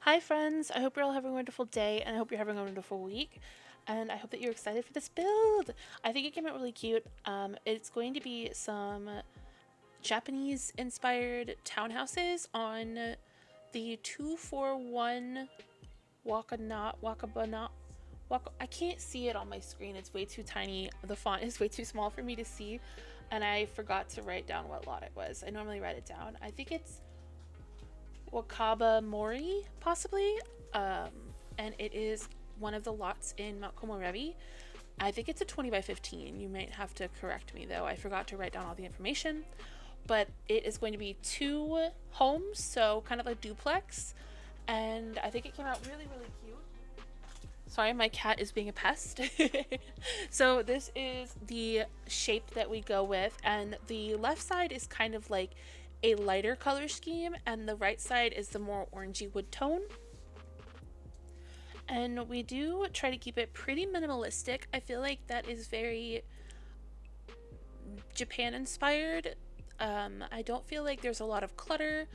Hi friends, I hope you're all having a wonderful day and I hope you're having a wonderful week and I hope that you're excited for this build. I think it came out really cute. It's going to be some Japanese inspired townhouses on the 241 Wakabana. I can't see it on my screen, it's way too tiny. The font is way too small for me to see and I forgot to write down what lot it was. I normally write it down. I think it's Wakabamori, possibly. And it is one of the lots in Mount Komorebi. I think it's a 20 by 15. You might have to correct me though. I forgot to write down all the information. But it is going to be 2 homes, so kind of a duplex. And I think it came out really, really cute. Sorry, my cat is being a pest. So this is the shape that we go with, and the left side is kind of like a lighter color scheme, and the right side is the more orangey wood tone. And we do try to keep it pretty minimalistic. I feel like that is very Japan inspired. I don't feel like there's a lot of clutter,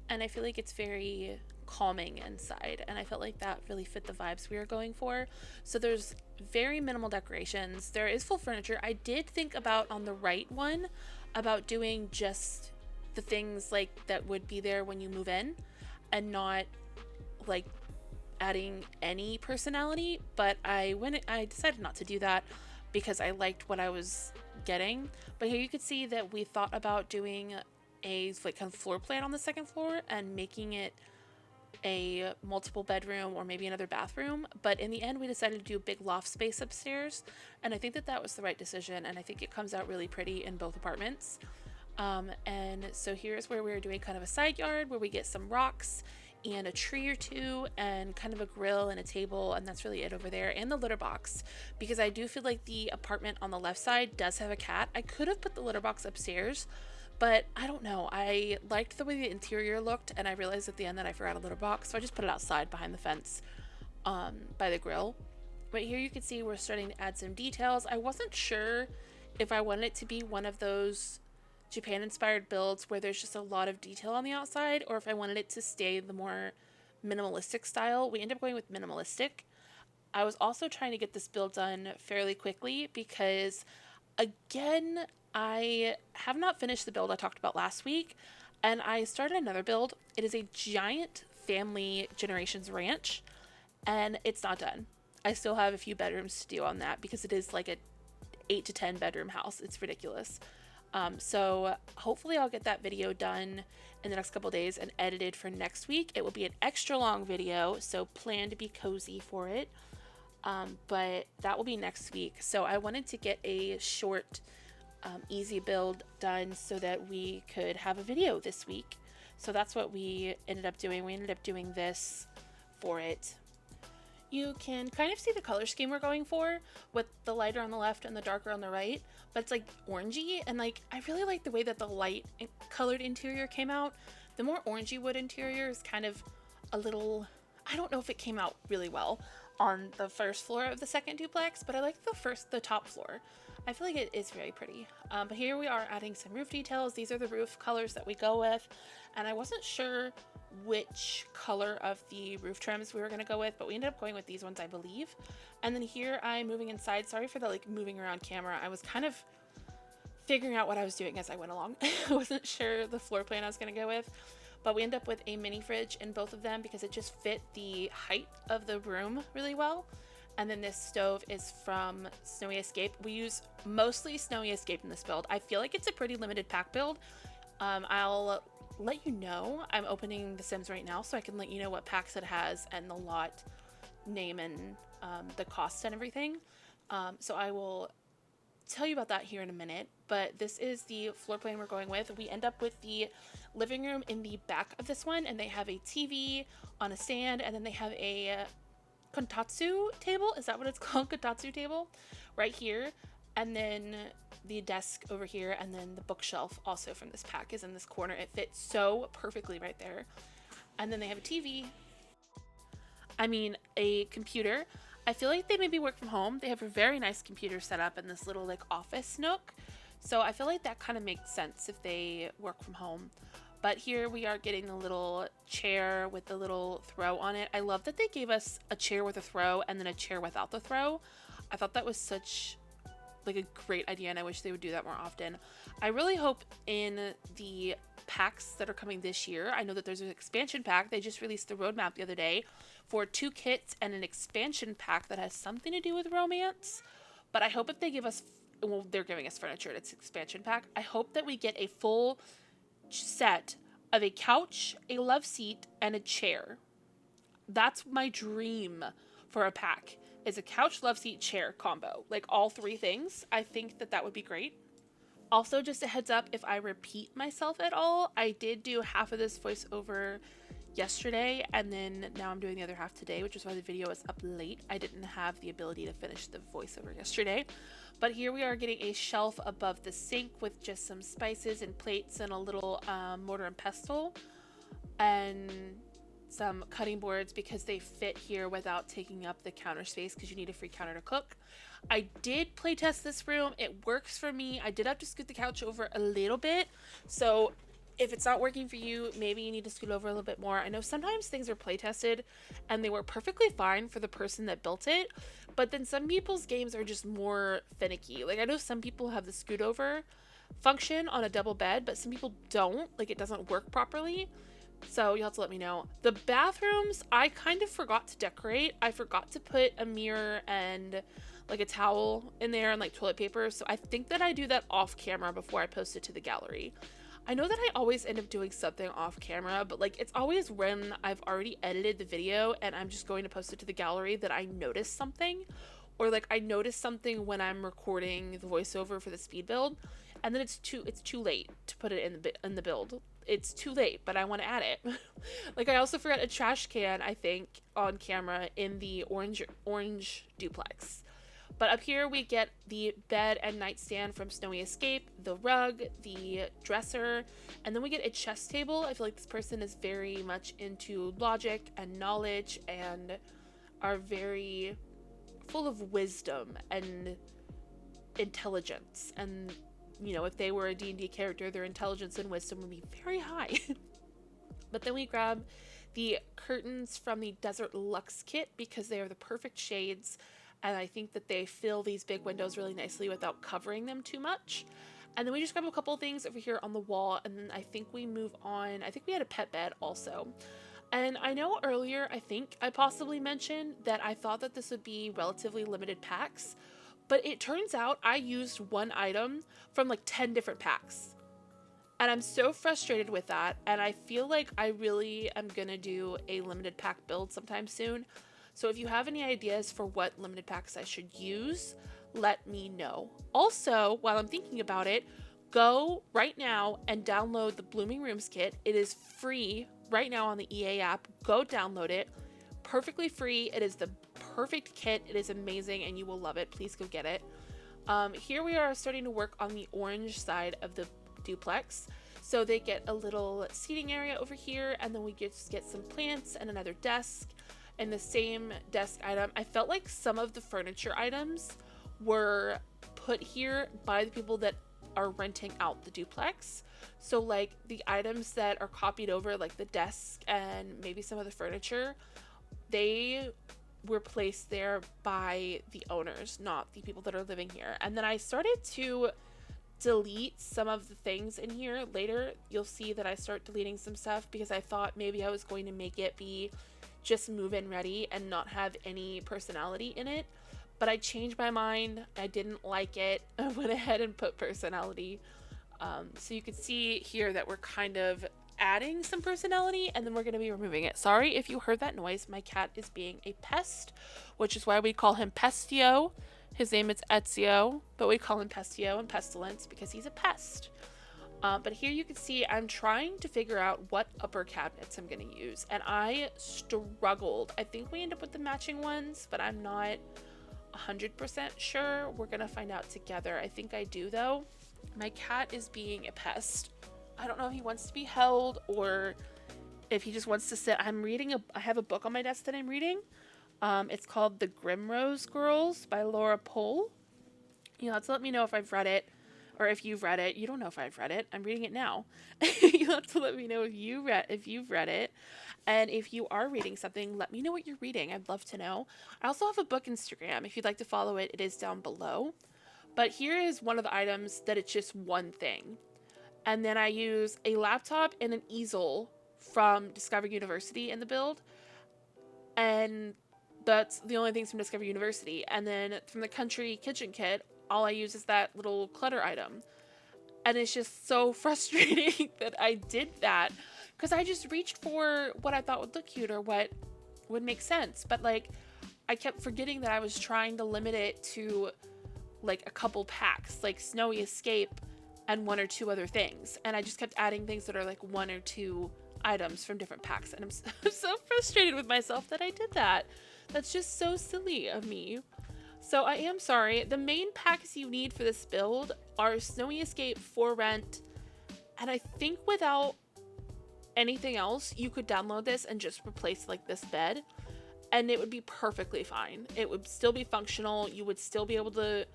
and I feel like it's very calming inside, and I felt like that really fit the vibes we were going for. So there's very minimal decorations. There is full furniture. I did think about on the right one about doing just the things like that would be there when you move in and not like adding any personality, but I decided not to do that because I liked what I was getting. But here you could see that we thought about doing a like kind of floor plan on the second floor and making it a multiple bedroom or maybe another bathroom, but in the end we decided to do a big loft space upstairs, and I think that that was the right decision, and I think it comes out really pretty in both apartments. And so here's where we're doing kind of a side yard where we get some rocks and a tree or two and kind of a grill and a table, and that's really it over there, and the litter box, because I do feel like the apartment on the left side does have a cat. I could have put the litter box upstairs, but I don't know. I liked the way the interior looked, and I realized at the end that I forgot a litter box, so I just put it outside behind the fence by the grill. But here you can see we're starting to add some details. I wasn't sure if I wanted it to be one of those Japan inspired builds where there's just a lot of detail on the outside, or if I wanted it to stay the more minimalistic style. We ended up going with minimalistic. I was also trying to get this build done fairly quickly because, again, I have not finished the build I talked about last week, and I started another build. It is a giant family generations ranch, and it's not done. I still have a few bedrooms to do on that because it is like a 8 to 10 bedroom house. It's ridiculous. So hopefully I'll get that video done in the next couple days and edited for next week. It will be an extra long video, so plan to be cozy for it. But that will be next week. So I wanted to get a short, easy build done so that we could have a video this week. So that's what we ended up doing. We ended up doing this for it. You can kind of see the color scheme we're going for with the lighter on the left and the darker on the right, but it's like orangey, and like I really like the way that the light colored interior came out. The more orangey wood interior is kind of a little, I don't know if it came out really well on the first floor of the second duplex, but I like the top floor. I feel like it is very pretty. But here we are adding some roof details. These are the roof colors that we go with, and I wasn't sure which color of the roof trims we were going to go with, but we ended up going with these ones, I believe. And then here I'm moving inside. Sorry for the like moving around camera. I was kind of figuring out what I was doing as I went along. I wasn't sure the floor plan I was going to go with, but we end up with a mini fridge in both of them because it just fit the height of the room really well. And then this stove is from Snowy Escape. We use mostly Snowy Escape in this build. I feel like it's a pretty limited pack build. I'll let you know. I'm opening The Sims right now, so I can let you know what packs it has and the lot name and the cost and everything. So I will tell you about that here in a minute, but this is the floor plan we're going with. We end up with the living room in the back of this one, and they have a TV on a stand, and then they have a kontatsu table. Is that what it's called? Kontatsu table right here, and then the desk over here, and then the bookshelf also from this pack is in this corner. It fits so perfectly right there. And then they have a TV, I mean a computer. I feel like they maybe work from home. They have a very nice computer set up in this little like office nook, so I feel like that kind of makes sense if they work from home. But here we are getting the little chair with the little throw on it. I love that they gave us a chair with a throw and then a chair without the throw. I thought that was such like a great idea, and I wish they would do that more often. I really hope in the packs that are coming this year, I know that there's an expansion pack. They just released the roadmap the other day for 2 kits and an expansion pack that has something to do with romance. But I hope if they give us, well, they're giving us furniture, it's expansion pack. I hope that we get a full set of a couch, a love seat, and a chair. That's my dream for a pack, is a couch, love seat, chair combo. Like all 3 things. I think that that would be great. Also, just a heads up, if I repeat myself at all, I did do half of this voiceover yesterday, and then now I'm doing the other half today, which is why the video is up late. I didn't have the ability to finish the voiceover yesterday. But here we are getting a shelf above the sink with just some spices and plates and a little mortar and pestle and some cutting boards because they fit here without taking up the counter space because you need a free counter to cook. I did play test this room. It works for me. I did have to scoot the couch over a little bit. So if it's not working for you, maybe you need to scoot over a little bit more. I know sometimes things are play tested and they were perfectly fine for the person that built it, but then some people's games are just more finicky. Like I know some people have the scoot over function on a double bed, but some people don't. Like it doesn't work properly. So you'll have to let me know. The bathrooms, I kind of forgot to decorate. I forgot to put a mirror and like a towel in there and like toilet paper. So I think that I do that off camera before I post it to the gallery. I know that I always end up doing something off camera, but like it's always when I've already edited the video and I'm just going to post it to the gallery that I notice something, or like I notice something when I'm recording the voiceover for the speed build, and then it's too late to put it in the build. It's too late, but I want to add it. Like I also forgot a trash can, I think, on camera in the orange duplex. But up here we get the bed and nightstand from Snowy Escape, the rug, the dresser, and then we get a chess table. I feel like this person is very much into logic and knowledge and are very full of wisdom and intelligence. And, you know, if they were a D&D character, their intelligence and wisdom would be very high. But then we grab the curtains from the Desert Luxe kit because they are the perfect shades. And I think that they fill these big windows really nicely without covering them too much. And then we just grab a couple of things over here on the wall. And then I think we move on. I think we had a pet bed also. And I know earlier, I think I possibly mentioned that I thought that this would be relatively limited packs. But it turns out I used one item from like 10 different packs. And I'm so frustrated with that. And I feel like I really am going to do a limited pack build sometime soon. So if you have any ideas for what limited packs I should use, let me know. Also, while I'm thinking about it, go right now and download the Blooming Rooms kit. It is free right now on the EA app. Go download it. Perfectly free. It is the perfect kit. It is amazing and you will love it. Please go get it. Here we are starting to work on the orange side of the duplex. So they get a little seating area over here, and then we just get some plants and another desk. And the same desk item. I felt like some of the furniture items were put here by the people that are renting out the duplex. So like the items that are copied over, like the desk and maybe some of the furniture, they were placed there by the owners, not the people that are living here. And then I started to delete some of the things in here. Later, you'll see that I start deleting some stuff because I thought maybe I was going to make it be just move-in ready and not have any personality in it, but I changed my mind. I didn't like it. I went ahead and put personality. So you can see here that we're kind of adding some personality, and then we're going to be removing it. Sorry if you heard that noise. My cat is being a pest, which is why we call him Pestio. His name is Ezio, but we call him Pestio and Pestilence because he's a pest. But here you can see I'm trying to figure out what upper cabinets I'm going to use. And I struggled. I think we end up with the matching ones, but I'm not 100% sure. We're going to find out together. I think I do, though. My cat is being a pest. I don't know if he wants to be held or if he just wants to sit. I have a book on my desk that I'm reading. It's called The Grimrose Girls by Laura Pohl. You'll have to let me know if I've read it or if you've read it. You don't know if I've read it. I'm reading it now. You'll have to let me know if you've read it. And if you are reading something, let me know what you're reading. I'd love to know. I also have a book Instagram. If you'd like to follow it, it is down below. But here is one of the items that it's just one thing. And then I use a laptop and an easel from Discover University in the build. And that's the only things from Discover University. And then from the Country Kitchen Kit, all I use is that little clutter item. And it's just so frustrating that I did that, because I just reached for what I thought would look cute or what would make sense. But like, I kept forgetting that I was trying to limit it to like a couple packs, like Snowy Escape and one or two other things. And I just kept adding things that are like one or two items from different packs. And I'm so frustrated with myself that I did that. That's just so silly of me. So I am sorry. The main packs you need for this build are Snowy Escape, For Rent, and I think without anything else, you could download this and just replace like this bed, and it would be perfectly fine. It would still be functional. You would still be able to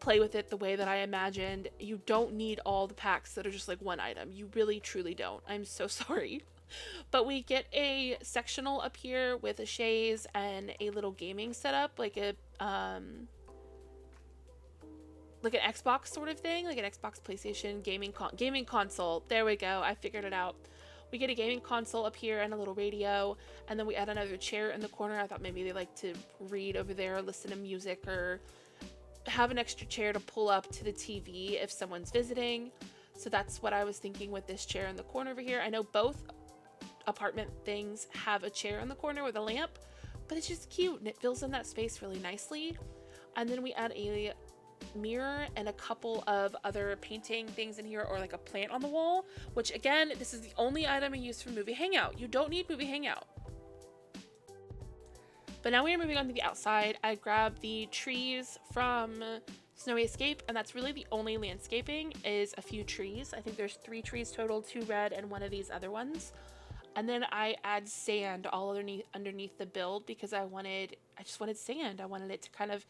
play with it the way that I imagined. You don't need all the packs that are just like one item. You really, truly don't. I'm so sorry. But we get a sectional up here with a chaise and a little gaming setup, like a like an Xbox sort of thing, like an Xbox, PlayStation, gaming console. There we go. I figured it out. We get a gaming console up here and a little radio, and then we add another chair in the corner. I thought maybe they like to read over there, or listen to music, or have an extra chair to pull up to the TV if someone's visiting. So that's what I was thinking with this chair in the corner over here. I know both apartment things have a chair in the corner with a lamp, but it's just cute and it fills in that space really nicely. And then we add a mirror and a couple of other painting things in here, or like a plant on the wall, which again, this is the only item I use for Movie Hangout. You don't need Movie Hangout. But now we are moving on to the outside. I grabbed the trees from Snowy Escape, and that's really the only landscaping, is a few trees. I think there's 3 trees total, 2 red and one of these other ones. And then I add sand all underneath the build, because I just wanted sand. I wanted it to kind of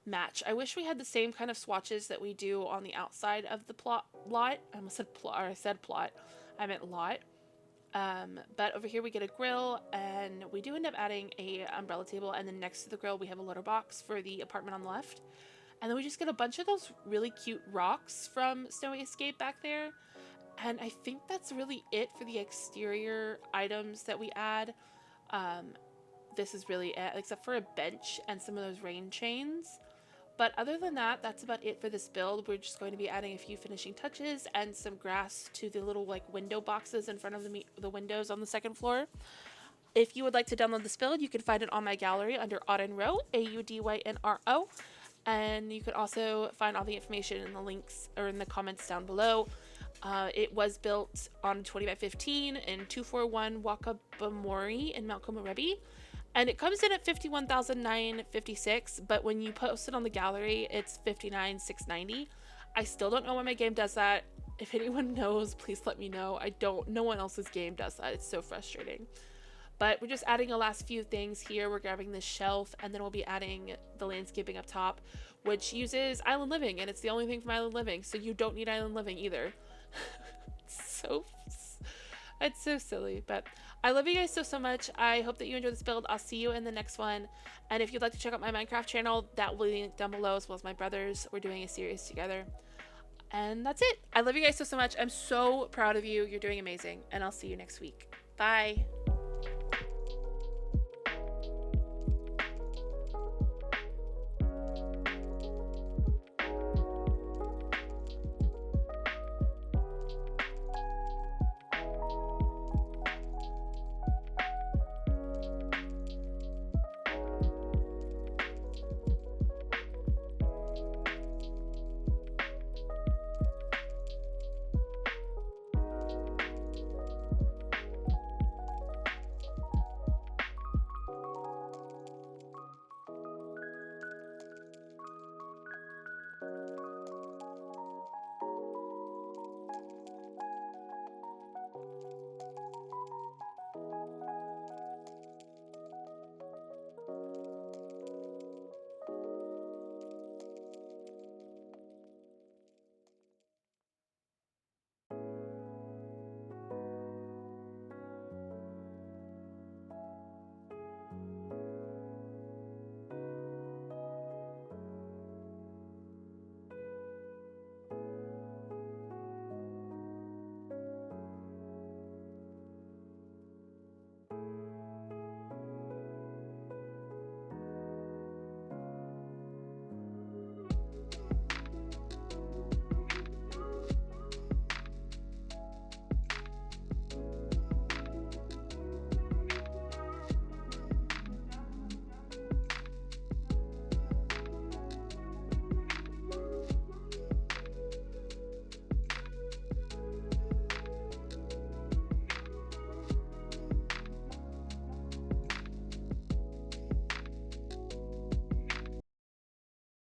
match. I wish we had the same kind of swatches that we do on the outside of the lot. I almost said plot, or I said plot. I meant lot. But over here we get a grill, and we do end up adding a umbrella table, and then next to the grill we have a litter box for the apartment on the left. And then we just get a bunch of those really cute rocks from Snowy Escape back there. And I think that's really it for the exterior items that we add. This is really it, except for a bench and some of those rain chains. But other than that, that's about it for this build. We're just going to be adding a few finishing touches and some grass to the little like window boxes in front of the windows on the second floor. If you would like to download this build, you can find it on my gallery under AudynRo, AUDYNRO. And you could also find all the information in the links or in the comments down below. It was built on 20x15 in 241 Wakabamori in Mount Komorebi, and it comes in at 51,956, but when you post it on the gallery, it's 59,690. I still don't know why my game does that. If anyone knows, please let me know. No one else's game does that. It's so frustrating. But we're just adding the last few things here. We're grabbing this shelf, and then we'll be adding the landscaping up top, which uses Island Living, and it's the only thing from Island Living, so you don't need Island Living either. It's so silly, but I love you guys so much. I hope that you enjoy this build. I'll see you in the next one. And if you'd like to check out my Minecraft channel, that will be linked down below, as well as my brothers. We're doing a series together. And that's it. I love you guys so much. I'm so proud of you. You're doing amazing. And I'll see you next week. Bye.